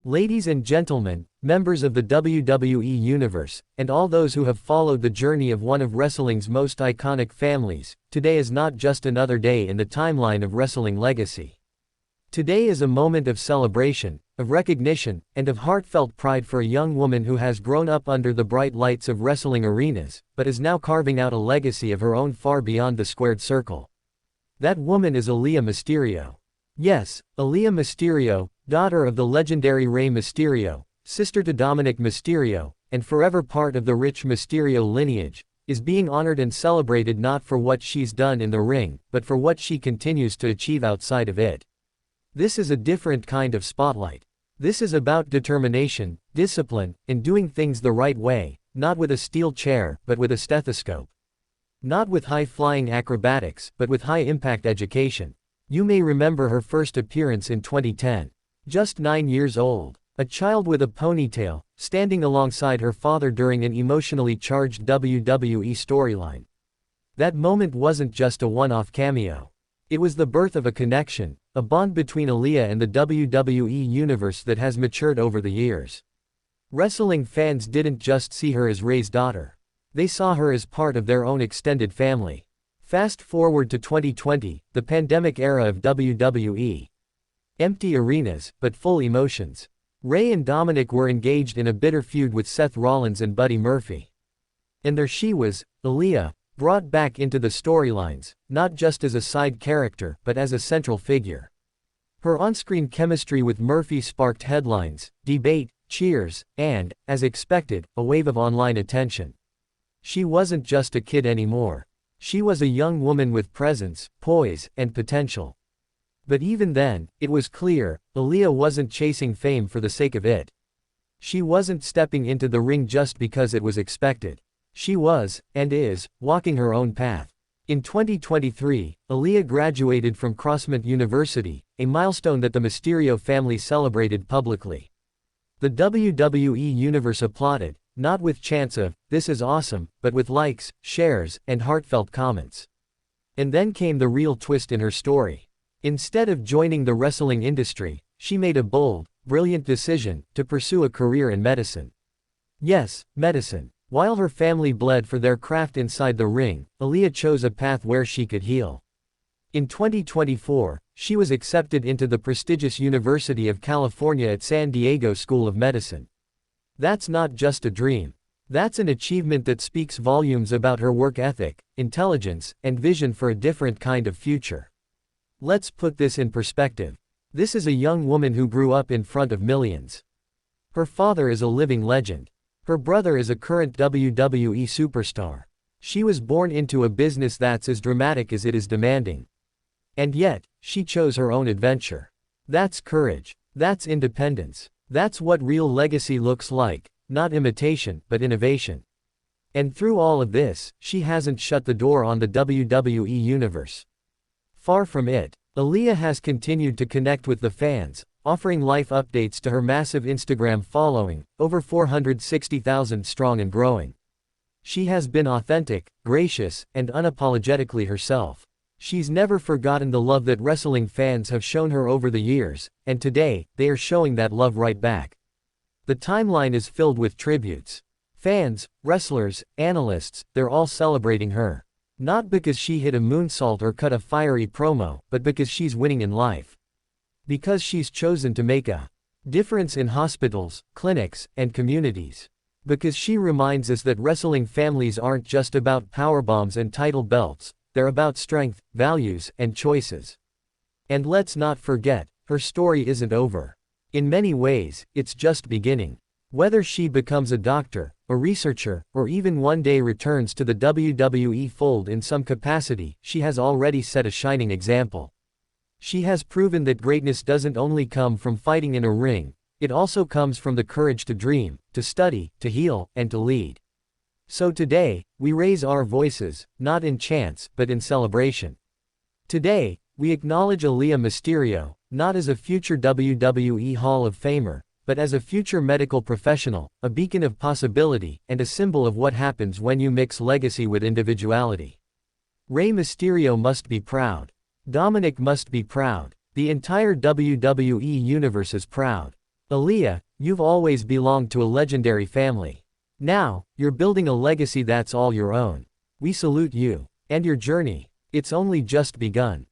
Ladies and gentlemen, members of the WWE Universe, and all those who have followed the journey of one of wrestling's most iconic families, today is not just another day in the timeline of wrestling legacy. Today is a moment of celebration, of recognition, and of heartfelt pride for a young woman who has grown up under the bright lights of wrestling arenas, but is now carving out a legacy of her own far beyond the squared circle. That woman is Aalyah Mysterio. Yes, Aalyah Mysterio, daughter of the legendary Rey Mysterio, sister to Dominik Mysterio, and forever part of the rich Mysterio lineage, is being honored and celebrated not for what she's done in the ring, but for what she continues to achieve outside of it. This is a different kind of spotlight. This is about determination, discipline, and doing things the right way, not with a steel chair, but with a stethoscope. Not with high-flying acrobatics, but with high-impact education. You may remember her first appearance in 2010. Just 9 years old, a child with a ponytail, standing alongside her father during an emotionally charged WWE storyline. That moment wasn't just a one-off cameo. It was the birth of a connection, a bond between Aalyah and the WWE Universe that has matured over the years. Wrestling fans didn't just see her as Rey's daughter. They saw her as part of their own extended family. Fast forward to 2020, the pandemic era of WWE. Empty arenas, but full emotions. Rey and Dominik were engaged in a bitter feud with Seth Rollins and Buddy Murphy. And there she was, Aalyah, brought back into the storylines, not just as a side character, but as a central figure. Her on-screen chemistry with Murphy sparked headlines, debate, cheers, and, as expected, a wave of online attention. She wasn't just a kid anymore. She was a young woman with presence, poise, and potential. But even then, it was clear, Aalyah wasn't chasing fame for the sake of it. She wasn't stepping into the ring just because it was expected. She was, and is, walking her own path. In 2023, Aalyah graduated from Crossment University, a milestone that the Mysterio family celebrated publicly. The WWE Universe applauded, not with chants of, "This is awesome," but with likes, shares, and heartfelt comments. And then came the real twist in her story. Instead of joining the wrestling industry, she made a bold, brilliant decision to pursue a career in medicine. Yes, medicine. While her family bled for their craft inside the ring, Aalyah chose a path where she could heal. In 2024, she was accepted into the prestigious University of California at San Diego School of Medicine. That's not just a dream. That's an achievement that speaks volumes about her work ethic, intelligence, and vision for a different kind of future. Let's put this in perspective. This is a young woman who grew up in front of millions. Her father is a living legend. Her brother is a current WWE superstar. She was born into a business that's as dramatic as it is demanding. And yet, she chose her own adventure. That's courage. That's independence. That's what real legacy looks like, not imitation, but innovation. And through all of this, she hasn't shut the door on the WWE Universe. Far from it, Aalyah has continued to connect with the fans, offering life updates to her massive Instagram following, over 460,000 strong and growing. She has been authentic, gracious, and unapologetically herself. She's never forgotten the love that wrestling fans have shown her over the years, and today, they are showing that love right back. The timeline is filled with tributes. Fans, wrestlers, analysts, they're all celebrating her. Not because she hit a moonsault or cut a fiery promo, but because she's winning in life. Because she's chosen to make a difference in hospitals, clinics, and communities. Because she reminds us that wrestling families aren't just about powerbombs and title belts, they're about strength, values, and choices. And let's not forget, her story isn't over. In many ways, it's just beginning. Whether she becomes a doctor, a researcher, or even one day returns to the WWE fold in some capacity, she has already set a shining example. She has proven that greatness doesn't only come from fighting in a ring, it also comes from the courage to dream, to study, to heal, and to lead. So today, we raise our voices, not in chants, but in celebration. Today, we acknowledge Aalyah Mysterio, not as a future WWE Hall of Famer, but as a future medical professional, a beacon of possibility, and a symbol of what happens when you mix legacy with individuality. Rey Mysterio must be proud. Dominik must be proud. The entire WWE Universe is proud. Aalyah, you've always belonged to a legendary family. Now, you're building a legacy that's all your own. We salute you. And your journey. It's only just begun.